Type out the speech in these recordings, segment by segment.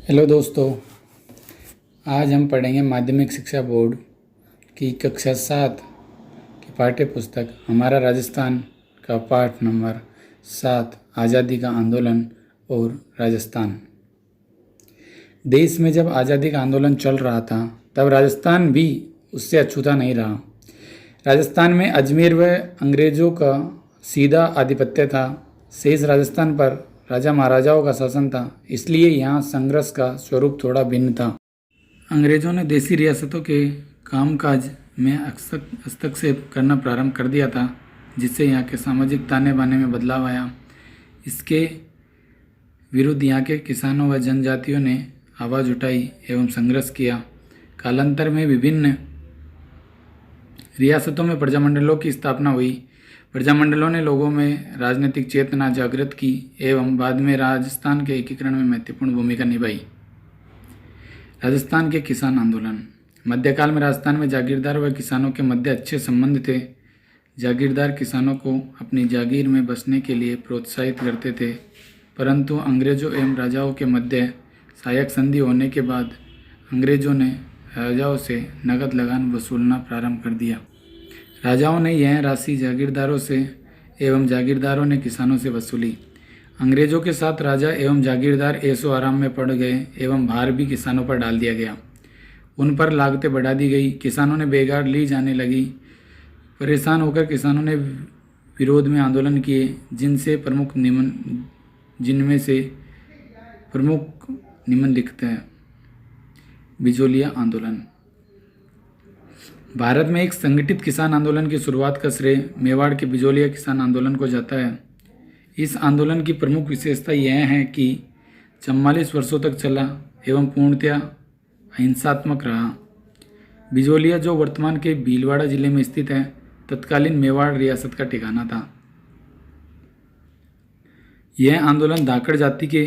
Hello दोस्तों, आज हम पढ़ेंगे माध्यमिक शिक्षा बोर्ड की कक्षा 7 की पाठ्य पुस्तक हमारा राजस्थान का पाठ नंबर 7 आज़ादी का आंदोलन और राजस्थान। देश में जब आज़ादी का आंदोलन चल रहा था तब राजस्थान भी उससे अछूता नहीं रहा। राजस्थान में अजमेर व अंग्रेज़ों का सीधा आधिपत्य था। शेष राजस्थान पर राजा महाराजाओं का शासन था, इसलिए यहाँ संघर्ष का स्वरूप थोड़ा भिन्न था। अंग्रेज़ों ने देशी रियासतों के कामकाज में हस्तक्षेप करना प्रारंभ कर दिया था, जिससे यहाँ के सामाजिक ताने बाने में बदलाव आया। इसके विरुद्ध यहाँ के किसानों व जनजातियों ने आवाज़ उठाई एवं संघर्ष किया। कालांतर में विभिन्न रियासतों में प्रजामंडलों की स्थापना हुई। प्रजामंडलों ने लोगों में राजनीतिक चेतना जागृत की एवं बाद में राजस्थान के एकीकरण में महत्वपूर्ण भूमिका निभाई। राजस्थान के किसान आंदोलन। मध्यकाल में राजस्थान में जागीरदार व किसानों के मध्य अच्छे संबंध थे। जागीरदार किसानों को अपनी जागीर में बसने के लिए प्रोत्साहित करते थे, परंतु अंग्रेजों एवं राजाओं के मध्य सहायक संधि होने के बाद अंग्रेजों ने राजाओं से नकद लगान वसूलना प्रारंभ कर दिया। राजाओं ने यह राशि जागीरदारों से एवं जागीरदारों ने किसानों से वसूली। अंग्रेजों के साथ राजा एवं जागीरदार ऐशो आराम में पड़ गए एवं भार भी किसानों पर डाल दिया गया। उन पर लागतें बढ़ा दी गई। किसानों ने बेगार ली जाने लगी। परेशान होकर किसानों ने विरोध में आंदोलन किए, जिनमें से प्रमुख निम्नलिखित हैं। बिजोलिया आंदोलन। भारत में एक संगठित किसान आंदोलन की शुरुआत का श्रेय मेवाड़ के बिजोलिया किसान आंदोलन को जाता है। इस आंदोलन की प्रमुख विशेषता यह है कि 44 वर्षों तक चला एवं पूर्णतया अहिंसात्मक रहा। बिजोलिया, जो वर्तमान के भीलवाड़ा जिले में स्थित है, तत्कालीन मेवाड़ रियासत का ठिकाना था। यह आंदोलन धाकड़ जाति के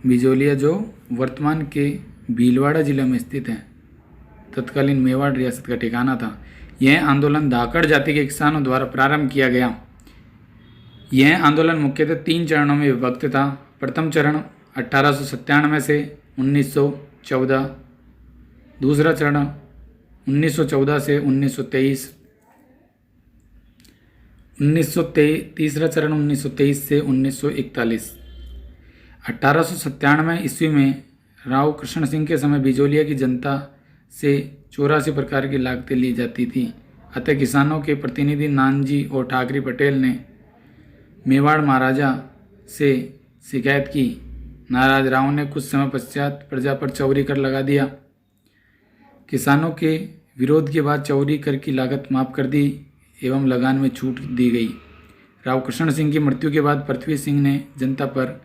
बिजोलिया, जो वर्तमान के भीलवाड़ा जिले में स्थित है, तत्कालीन मेवाड़ रियासत का ठिकाना था। यह आंदोलन धाकड़ जाति के किसानों द्वारा प्रारंभ किया गया। यह आंदोलन मुख्यतः 3 चरणों में विभक्त था। प्रथम चरण 1897 से 1914, दूसरा चरण 1914 से 1923, तीसरा चरण 1923 से 1941। 1897 ईस्वी में राव कृष्ण सिंह के समय बिजोलिया की जनता से 84 प्रकार की लागतें ली जाती थी। अतः किसानों के प्रतिनिधि नानजी और ठाकरे पटेल ने मेवाड़ महाराजा से शिकायत की। नाराज राव ने कुछ समय पश्चात प्रजा पर चौरी कर लगा दिया। किसानों के विरोध के बाद चौरी कर की लागत माफ कर दी एवं लगान में छूट दी गई। राव कृष्ण सिंह की मृत्यु के बाद पृथ्वी सिंह ने जनता पर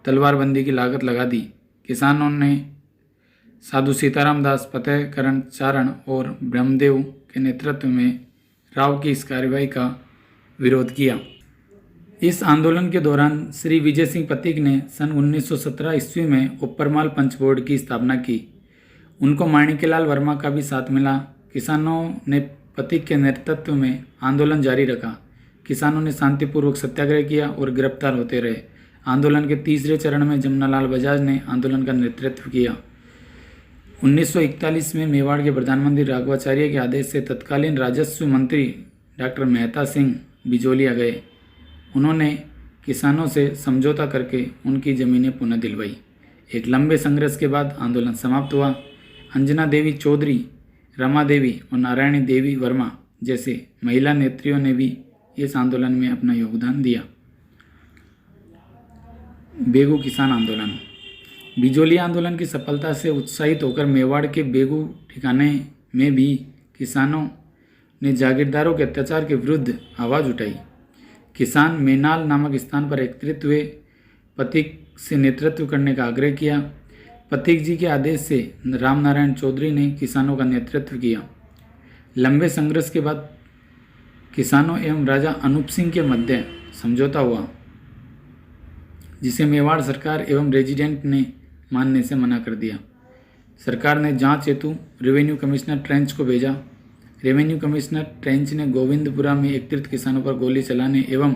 तलवारबंदी की लागत लगा दी। किसानों ने साधु सीताराम दास, फतेहकरण चारण और ब्रह्मदेव के नेतृत्व में राव की इस कार्रवाई का विरोध किया। इस आंदोलन के दौरान श्री विजय सिंह पथिक ने सन 1917 ईस्वी में उपरमाल पंच बोर्ड की स्थापना की। उनको माणिक्यलाल वर्मा का भी साथ मिला। किसानों ने पथिक के नेतृत्व में आंदोलन जारी रखा। किसानों ने शांतिपूर्वक सत्याग्रह किया और गिरफ्तार होते रहे। आंदोलन के तीसरे चरण में जमनालाल बजाज ने आंदोलन का नेतृत्व किया। 1941 में मेवाड़ के प्रधानमंत्री राघवाचार्य के आदेश से तत्कालीन राजस्व मंत्री डॉक्टर मेहता सिंह बिजोलिया गए। उन्होंने किसानों से समझौता करके उनकी ज़मीनें पुनः दिलवाई। एक लंबे संघर्ष के बाद आंदोलन समाप्त हुआ। अंजना देवी चौधरी, रमा देवी और नारायणी देवी वर्मा जैसे महिला नेत्रियों ने भी इस आंदोलन में अपना योगदान दिया। बेगू किसान आंदोलन। बिजोलिया आंदोलन की सफलता से उत्साहित होकर मेवाड़ के बेगू ठिकाने में भी किसानों ने जागीरदारों के अत्याचार के विरुद्ध आवाज़ उठाई। किसान मेनाल नामक स्थान पर एकत्रित हुए। पथिक से नेतृत्व करने का आग्रह किया। पथिक जी के आदेश से रामनारायण चौधरी ने किसानों का नेतृत्व किया। लंबे संघर्ष के बाद किसानों एवं राजा अनूप सिंह के मध्य समझौता हुआ, जिसे मेवाड़ सरकार एवं रेजिडेंट ने मानने से मना कर दिया। सरकार ने जांच हेतु रेवेन्यू कमिश्नर ट्रेंच को भेजा। रेवेन्यू कमिश्नर ट्रेंच ने गोविंदपुरा में एकत्रित किसानों पर गोली चलाने एवं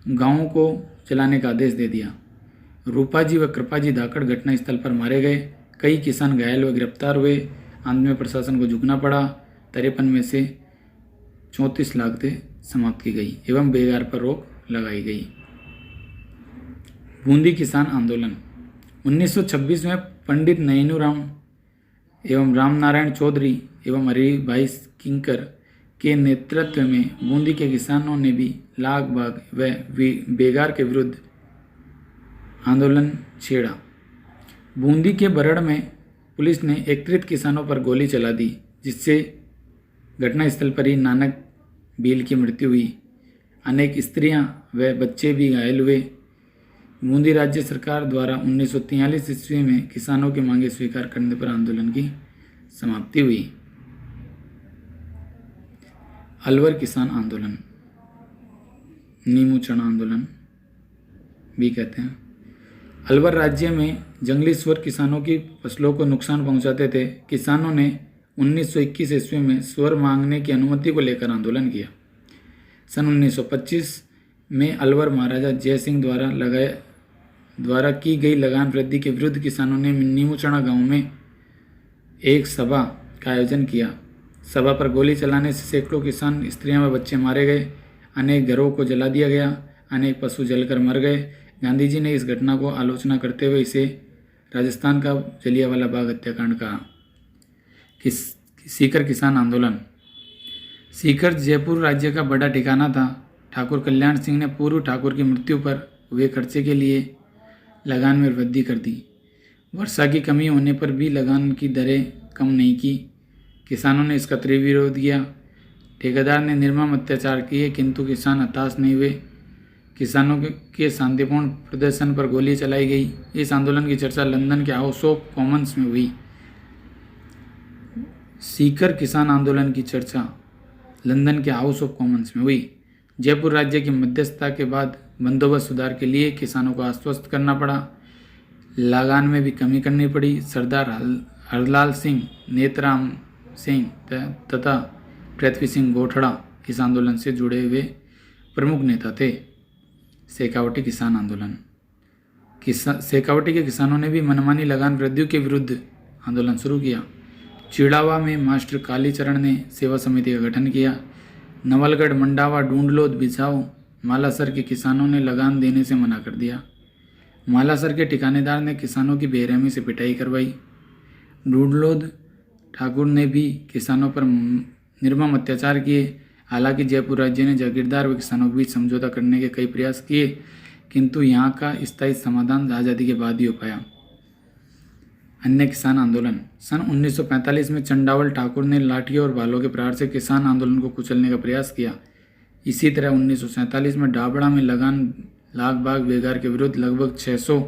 गांवों को चलाने का आदेश दे दिया। रूपाजी व कृपाजी धाकड़ घटनास्थल पर मारे गए। कई किसान घायल व गिरफ्तार हुए। अंत में प्रशासन को झुकना पड़ा। 53 में से 34 लागतें समाप्त की गई एवं बेगार पर रोक लगाई गई। बूंदी किसान आंदोलन 1926 में पंडित नैनूराम एवं रामनारायण चौधरी एवं हरिभाई किंकर के नेतृत्व में बूंदी के किसानों ने भी लाग बाग व बेगार के विरुद्ध आंदोलन छेड़ा। बूंदी के बरड़ में पुलिस ने एकत्रित किसानों पर गोली चला दी, जिससे घटनास्थल पर ही नानक भील की मृत्यु हुई। अनेक स्त्रियां व बच्चे भी घायल हुए। बूंदी राज्य सरकार द्वारा 1943 ईस्वी में किसानों की मांगे स्वीकार करने पर आंदोलन की समाप्ति हुई। अलवर किसान आंदोलन, नीमू चना आंदोलन भी कहते हैं। अलवर राज्य में जंगली सुअर किसानों की फसलों को नुकसान पहुंचाते थे। किसानों ने 1921 ईस्वी में सुअर मांगने की अनुमति को लेकर आंदोलन किया। सन 1925 में अलवर महाराजा जय सिंह द्वारा की गई लगान वृद्धि के विरुद्ध किसानों ने नीमूचना गांव में एक सभा का आयोजन किया। सभा पर गोली चलाने से सैकड़ों किसान, स्त्रियां व बच्चे मारे गए। अनेक घरों को जला दिया गया। अनेक पशु जलकर मर गए। गांधी जी ने इस घटना को आलोचना करते हुए इसे राजस्थान का जलियांवाला बाग हत्याकांड कहा। सीकर किसान आंदोलन, सीकर जयपुर राज्य का बड़ा ठिकाना था। ठाकुर कल्याण सिंह ने पूर्व ठाकुर की मृत्यु पर हुए खर्चे के लिए लगान में वृद्धि कर दी। वर्षा की कमी होने पर भी लगान की दरें कम नहीं की। किसानों ने इसका तीव्र विरोध किया। ठेकेदार ने निर्मम अत्याचार किए, किंतु किसान हताश नहीं हुए। किसानों के शांतिपूर्ण प्रदर्शन पर गोली चलाई गई। इस आंदोलन की चर्चा लंदन के हाउस ऑफ कॉमन्स में हुई। सीकर किसान आंदोलन की चर्चा लंदन के हाउस ऑफ कॉमन्स में हुई। जयपुर राज्य की मध्यस्थता के बाद बंदोबस्त सुधार के लिए किसानों को आश्वस्त करना पड़ा। लगान में भी कमी करनी पड़ी। सरदार हरलाल सिंह, नेतराम सिंह तथा पृथ्वी सिंह गोठड़ा इस आंदोलन से जुड़े हुए प्रमुख नेता थे। शेखावटी किसान आंदोलन, शेखावटी के किसानों ने भी मनमानी लगान वृद्धि के विरुद्ध आंदोलन शुरू किया। चिड़ावा में मास्टर कालीचरण ने सेवा समिति का गठन किया। नवलगढ़, मंडावा, ढूंढलोद, बिछाओ, मालासर के किसानों ने लगान देने से मना कर दिया। मालासर के ठिकानेदार ने किसानों की बेरहमी से पिटाई करवाई। ढूंढलोद ठाकुर ने भी किसानों पर निर्मम अत्याचार किए। हालांकि जयपुर राज्य ने जागीरदार व किसानों के बीच समझौता करने के कई प्रयास किए, किंतु यहाँ का स्थायी समाधान आज़ादी के बाद ही हो पाया। अन्य किसान आंदोलन, सन 1945 में चंडावल ठाकुर ने लाठियों और भालों के प्रहार से किसान आंदोलन को कुचलने का प्रयास किया। इसी तरह 1947 में डाबड़ा में लगान लाग बाग बेगार के विरुद्ध लगभग 600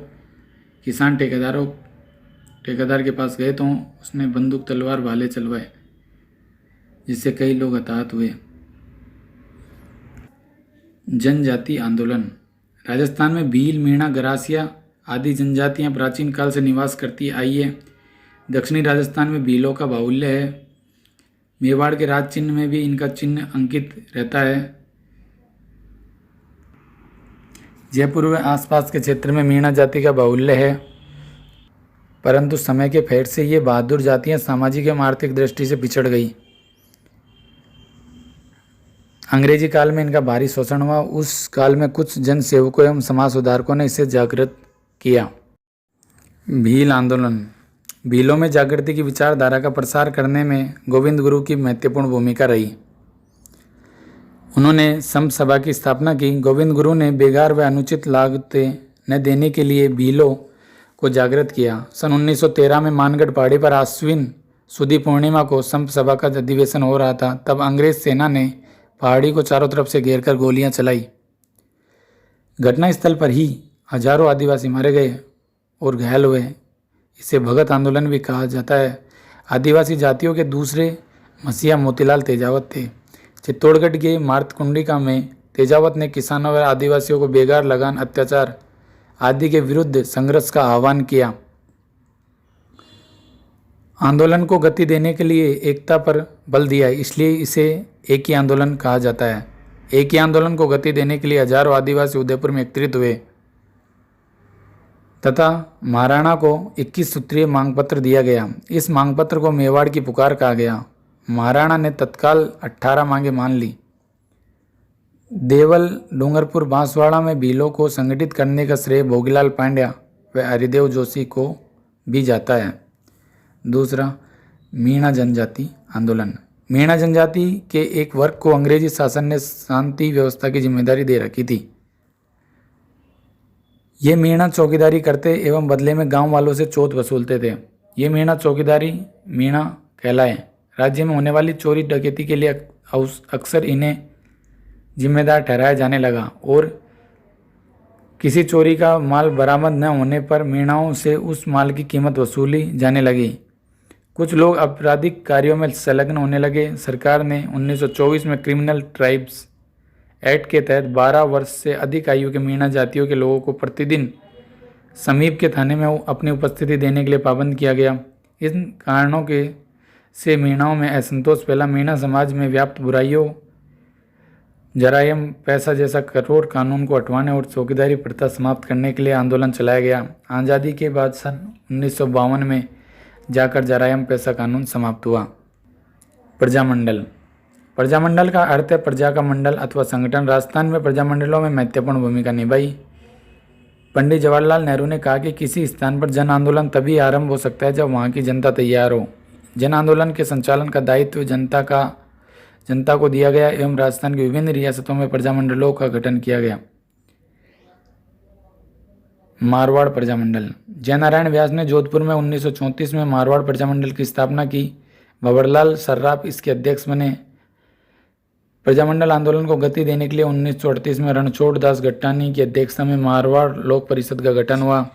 किसान ठेकेदार के पास गए तो उसने बंदूक, तलवार, भाले चलवाए, जिससे कई लोग हताहत हुए। जनजाति आंदोलन, राजस्थान में भील, मीणा, गरासिया आदि जनजातियां प्राचीन काल से निवास करती आई है। दक्षिणी राजस्थान में भीलों का बाहुल्य है। मेवाड़ के राज चिन्ह में भी इनका चिन्ह अंकित रहता है। जयपुर व आसपास के क्षेत्र में मीणा जाति का बाहुल्य है, परंतु समय के फेर से ये बहादुर जातियां सामाजिक एवं आर्थिक दृष्टि से पिछड़ गई। अंग्रेजी काल में इनका भारी शोषण हुआ। उस काल में कुछ जन सेवकों एवं समाज सुधारकों ने इसे जागृत किया। भील आंदोलन, भीलों में जागृति की विचारधारा का प्रसार करने में गोविंद गुरु की महत्वपूर्ण भूमिका रही। उन्होंने संत सभा की स्थापना की। गोविंद गुरु ने बेगार व अनुचित लागतें न देने के लिए भीलों को जागृत किया। सन 1913 में मानगढ़ पहाड़ी पर आश्विन सुदी पूर्णिमा को संत सभा का अधिवेशन हो रहा था। तब अंग्रेज सेना ने पहाड़ी को चारों तरफ से घेरकर गोलियां चलाई। घटनास्थल पर ही हजारों आदिवासी मारे गए और घायल हुए। इसे भगत आंदोलन भी कहा जाता है। आदिवासी जातियों के दूसरे मसीहा मोतीलाल तेजावत थे। चित्तौड़गढ़ के मार्तकुंडिका में तेजावत ने किसानों व आदिवासियों को बेगार, लगान, अत्याचार आदि के विरुद्ध संघर्ष का आह्वान किया। आंदोलन को गति देने के लिए एकता पर बल दिया, इसलिए इसे एक ही आंदोलन कहा जाता है। एक ही आंदोलन को गति देने के लिए हजारों आदिवासी उदयपुर में एकत्रित हुए। तथा महाराणा को 21 सूत्रीय मांग पत्र दिया गया। इस मांग पत्र को मेवाड़ की पुकार कहा गया। महाराणा ने तत्काल 18 मांगे मान ली। देवल, डूंगरपुर, बांसवाड़ा में भीलों को संगठित करने का श्रेय भोगीलाल पांड्या व हरिदेव जोशी को भी जाता है। दूसरा, मीणा जनजाति आंदोलन। मीणा जनजाति के एक वर्ग को अंग्रेजी शासन ने शांति व्यवस्था की जिम्मेदारी दे रखी थी। ये मीणा चौकीदारी करते एवं बदले में गांव वालों से चोट वसूलते थे। ये मीणा चौकीदारी मीणा कहलाए। राज्य में होने वाली चोरी डकैती के लिए अक्सर इन्हें जिम्मेदार ठहराया जाने लगा और किसी चोरी का माल बरामद न होने पर मीणाओं से उस माल की कीमत वसूली जाने लगी। कुछ लोग आपराधिक कार्यों में संलग्न होने लगे। सरकार ने 1924 में क्रिमिनल ट्राइब्स एक्ट के तहत 12 वर्ष से अधिक आयु के मीणा जातियों के लोगों को प्रतिदिन समीप के थाने में अपनी उपस्थिति देने के लिए पाबंद किया गया। इन कारणों के से मीणाओं में असंतोष फैला। मीणा समाज में व्याप्त बुराइयों, जरायम, पैसा जैसा कठोर कानून को हटवाने और चौकीदारी प्रथा समाप्त करने के लिए आंदोलन चलाया गया। आज़ादी के बाद सन 1952 में जाकर जरायम पैसा कानून समाप्त हुआ। प्रजामंडल। प्रजामंडल का अर्थ है प्रजा का मंडल अथवा संगठन। राजस्थान में प्रजामंडलों में महत्वपूर्ण भूमिका निभाई। पंडित जवाहरलाल नेहरू ने कहा कि किसी स्थान पर जन आंदोलन तभी आरंभ हो सकता है जब वहाँ की जनता तैयार हो। जन आंदोलन के संचालन का दायित्व जनता को दिया गया एवं राजस्थान की विभिन्न रियासतों में प्रजामंडलों का गठन किया गया। मारवाड़ प्रजामंडल। जयनारायण व्यास ने जोधपुर में 1934 में मारवाड़ प्रजामंडल की स्थापना की। भंवरलाल सर्राफ इसके अध्यक्ष बने। प्रजामंडल आंदोलन को गति देने के लिए 1938 में रणछोड़ दास गट्टानी की अध्यक्षता में मारवाड़ लोक परिषद का गठन हुआ।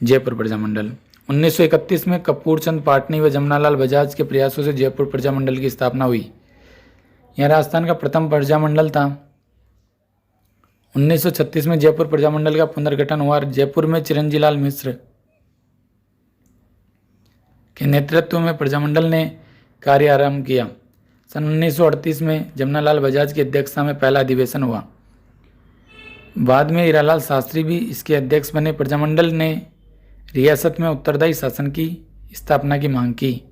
जयपुर प्रजामंडल। 1931 में कपूर चंद पाटनी व जमनालाल बजाज के प्रयासों से जयपुर प्रजामंडल की स्थापना हुई। यह राजस्थान का प्रथम प्रजामंडल था। 1936 में जयपुर प्रजामंडल का पुनर्गठन हुआ। जयपुर में चिरंजीलाल मिश्र के नेतृत्व में प्रजामंडल ने कार्य आरंभ किया। सन 1938 में जमनालाल बजाज की अध्यक्षता में पहला अधिवेशन हुआ। बाद में हीरालाल शास्त्री भी इसके अध्यक्ष बने। प्रजामंडल ने रियासत में उत्तरदायी शासन की स्थापना की मांग की।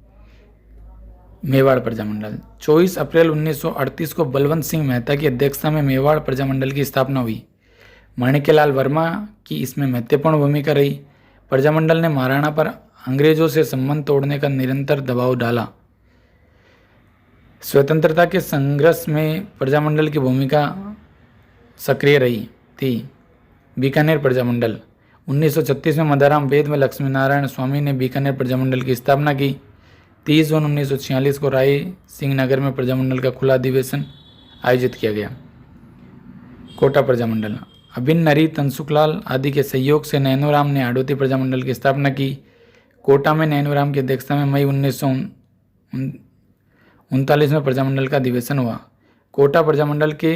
मेवाड़ प्रजामंडल। 24 अप्रैल 1938 को बलवंत सिंह मेहता की अध्यक्षता में मेवाड़ प्रजामंडल की स्थापना हुई। माणिक्यलाल वर्मा की इसमें महत्वपूर्ण भूमिका रही। प्रजामंडल ने महाराणा पर अंग्रेजों से संबंध तोड़ने का निरंतर दबाव डाला। स्वतंत्रता के संघर्ष में प्रजामंडल की भूमिका सक्रिय रही थी। बीकानेर प्रजामंडल। 1936 में मदाराम वेद में लक्ष्मी नारायण स्वामी ने बीकानेर प्रजामंडल की स्थापना की। 30 जून 1946 को राय सिंह नगर में प्रजामंडल का खुला अधिवेशन आयोजित किया गया। कोटा प्रजामंडल। अभिन्न नरी, तनसुखलाल आदि के सहयोग से नैनूराम ने हाड़ौती प्रजामंडल की स्थापना की। कोटा में नैनूराम की अध्यक्षता में मई 1939 में प्रजामंडल का अधिवेशन हुआ। कोटा प्रजामंडल के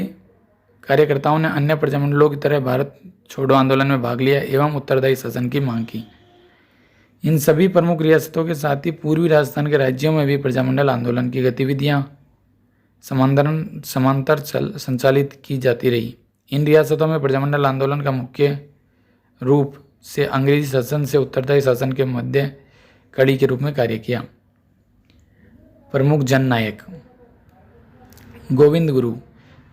कार्यकर्ताओं ने अन्य प्रजामंडलों की तरह भारत छोड़ो आंदोलन में भाग लिया एवं उत्तरदायी शासन की मांग की। इन सभी प्रमुख रियासतों के साथ ही पूर्वी राजस्थान के राज्यों में भी प्रजामंडल आंदोलन की गतिविधियां समांतर संचालित की जाती रही। इन रियासतों में प्रजामंडल आंदोलन का मुख्य रूप से अंग्रेजी शासन से उत्तरदायी शासन के मध्य कड़ी के रूप में कार्य किया। प्रमुख जननायक। गोविंद गुरु।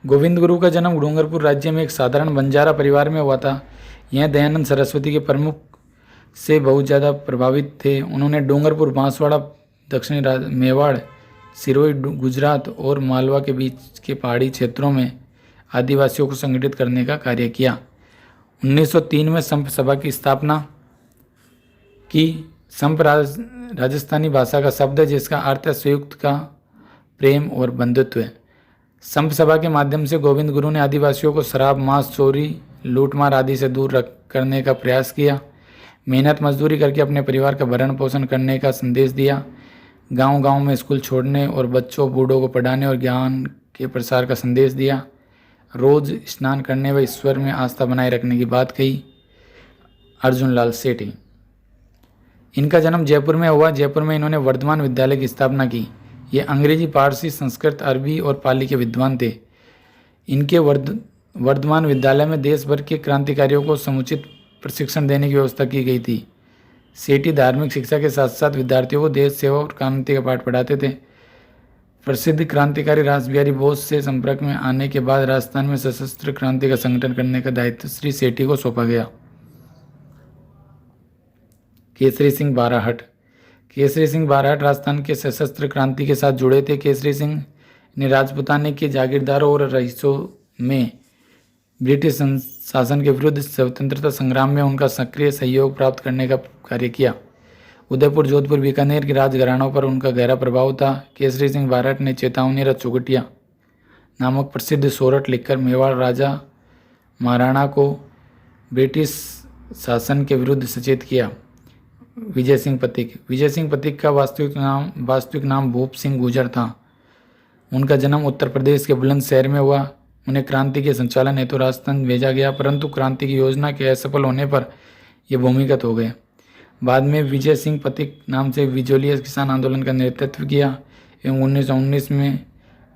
गोविंद गुरु का जन्म डूंगरपुर राज्य में एक साधारण बंजारा परिवार में हुआ था। यह दयानंद सरस्वती के प्रमुख से बहुत ज़्यादा प्रभावित थे। उन्होंने डूंगरपुर, बांसवाड़ा, दक्षिणी मेवाड़, सिरोही, गुजरात और मालवा के बीच के पहाड़ी क्षेत्रों में आदिवासियों को संगठित करने का कार्य किया। 1903 में संप सभा की स्थापना की। संप राजस्थानी भाषा का शब्द है जिसका अर्थ है संयुक्त का प्रेम और बंधुत्व। संप सभा के माध्यम से गोविंद गुरु ने आदिवासियों को शराब, मांस, चोरी, लूटमार आदि से दूर करने का प्रयास किया। मेहनत मजदूरी करके अपने परिवार का भरण पोषण करने का संदेश दिया। गांव-गांव में स्कूल छोड़ने और बच्चों बूढ़ों को पढ़ाने और ज्ञान के प्रसार का संदेश दिया। रोज स्नान करने व ईश्वर में आस्था बनाए रखने की बात कही। अर्जुन लाल सेठी। इनका जन्म जयपुर में हुआ। जयपुर में इन्होंने वर्धमान विद्यालय की स्थापना की। ये अंग्रेजी, पारसी, संस्कृत, अरबी और पाली के विद्वान थे। इनके वर्धमान विद्यालय में देश भर के क्रांतिकारियों को समुचित प्रशिक्षण देने की व्यवस्था की गई थी। सेठी धार्मिक शिक्षा के साथ साथ विद्यार्थियों को देश सेवा और क्रांति का पाठ पढ़ाते थे। प्रसिद्ध क्रांतिकारी रासबिहारी बोस से संपर्क में आने के बाद राजस्थान में सशस्त्र क्रांति का संगठन करने का दायित्व श्री सेठी को सौंपा गया। केसरी सिंह बाराहट। केसरी सिंह बाराहट राजस्थान के सशस्त्र क्रांति के साथ जुड़े थे। केसरी सिंह ने राजपुताने के जागीरदारों और रईसों में ब्रिटिश शासन के विरुद्ध स्वतंत्रता संग्राम में उनका सक्रिय सहयोग प्राप्त करने का कार्य किया। उदयपुर, जोधपुर, बीकानेर के राजघरानों पर उनका गहरा प्रभाव था। केसरी सिंह बाराहट ने चेतावनी र चौखटिया नामक प्रसिद्ध सोरठ लिखकर मेवाड़ राजा महाराणा को ब्रिटिश शासन के विरुद्ध सचेत किया। विजय सिंह पथिक। विजय सिंह पथिक का वास्तविक नाम भूप सिंह गुर्जर था। उनका जन्म उत्तर प्रदेश के बुलंदशहर में हुआ। उन्हें क्रांति के संचालन हेतु राजस्थान भेजा गया, परंतु क्रांति की योजना के असफल होने पर ये भूमिगत हो गए। बाद में विजय सिंह पथिक नाम से बिजोलिया किसान आंदोलन का नेतृत्व किया एवं 1919 में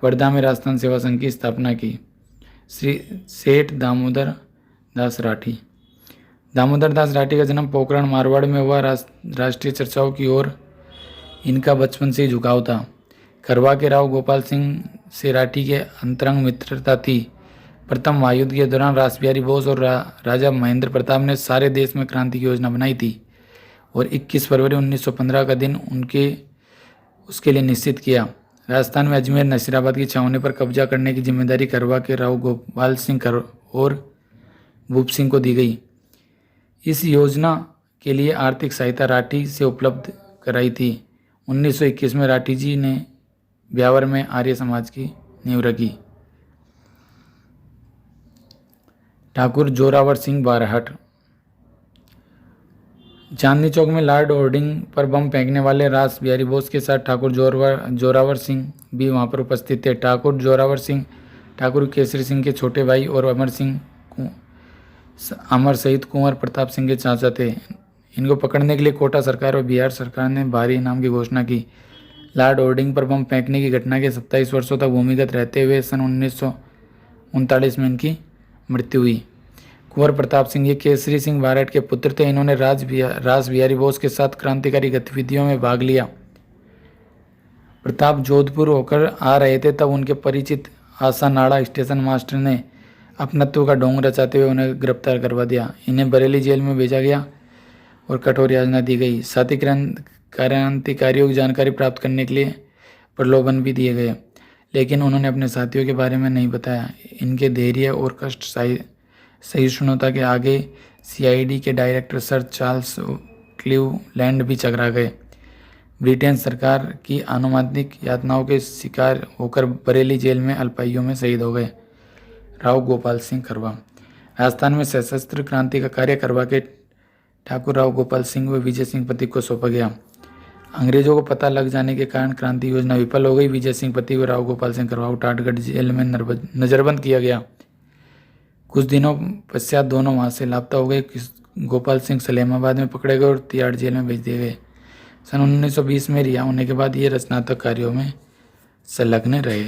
वर्धा में राजस्थान सेवा संघ की स्थापना की। श्री सेठ दामोदर दास राठी। दामोदर दास राठी का जन्म पोखरण मारवाड़ में हुआ। राष्ट्रीय चर्चाओं की ओर इनका बचपन से ही झुकाव था। खरवा के राव गोपाल सिंह से राठी के अंतरंग मित्रता थी। प्रथम महायुद्ध के दौरान रासबिहारी बोस और राजा महेंद्र प्रताप ने सारे देश में क्रांति की योजना बनाई थी और 21 फरवरी 1915 का दिन उसके लिए निश्चित किया। राजस्थान में अजमेर, नसीराबाद की छावनी पर कब्जा करने की जिम्मेदारी खरवा के राव गोपाल सिंह और भूप सिंह को दी गई। इस योजना के लिए आर्थिक सहायता राठी से उपलब्ध कराई थी। 1921 में राठी जी ने ब्यावर में आर्य समाज की नींव रखी। ठाकुर जोरावर सिंह बाराहट। चांदनी चौक में लॉर्ड होर्डिंग पर बम फेंकने वाले रासबिहारी बोस के साथ ठाकुर जोरावर सिंह भी वहां पर उपस्थित थे। ठाकुर जोरावर सिंह ठाकुर केसरी सिंह के छोटे भाई और अमर सहित कुंवर प्रताप सिंह के चाचा थे। इनको पकड़ने के लिए कोटा सरकार और बिहार सरकार ने भारी इनाम की घोषणा की। लॉर्ड होर्डिंग पर बम फेंकने की घटना के 27 वर्षों तक भूमिगत रहते हुए सन 1939 में इनकी मृत्यु हुई। कुंवर प्रताप सिंह ये केसरी सिंह बाराहट के पुत्र थे। इन्होंने रासबिहारी बोस के साथ क्रांतिकारी गतिविधियों में भाग लिया। प्रताप जोधपुर होकर आ रहे थे तब उनके परिचित आशा नाड़ा स्टेशन मास्टर ने अपनत्व का ढोंग रचाते हुए उन्हें गिरफ्तार करवा दिया। इन्हें बरेली जेल में भेजा गया और कठोर यातना दी गई। साथ ही क्रांतिकारियों की जानकारी प्राप्त करने के लिए प्रलोभन भी दिए गए, लेकिन उन्होंने अपने साथियों के बारे में नहीं बताया। इनके धैर्य और कष्ट सहिष्णुता के आगे CID के डायरेक्टर सर चार्ल्स क्लीवलैंड भी चकरा गए। ब्रिटेन सरकार की अनुमानित यातनाओं के शिकार होकर बरेली जेल में अल्पायुओं में शहीद हो गए। राव गोपाल सिंह खरवा। राजस्थान में सशस्त्र क्रांति का कार्य खरवा के ठाकुर राव गोपाल सिंह व विजय सिंह पथिक को सौंपा गया। अंग्रेजों को पता लग जाने के कारण क्रांति योजना विफल हो गई। विजय सिंह पथिक व राव गोपाल सिंह खरवा को टाटगढ़ जेल में नजरबंद किया गया। कुछ दिनों पश्चात दोनों वहां से लापता हो गए। गोपाल सिंह सलेमाबाद में पकड़े गए और तिहाड़ जेल में भेज दिए गए। सन 1920 में रिहा होने के बाद ये रचनात्मक कार्यों में संलग्न रहे।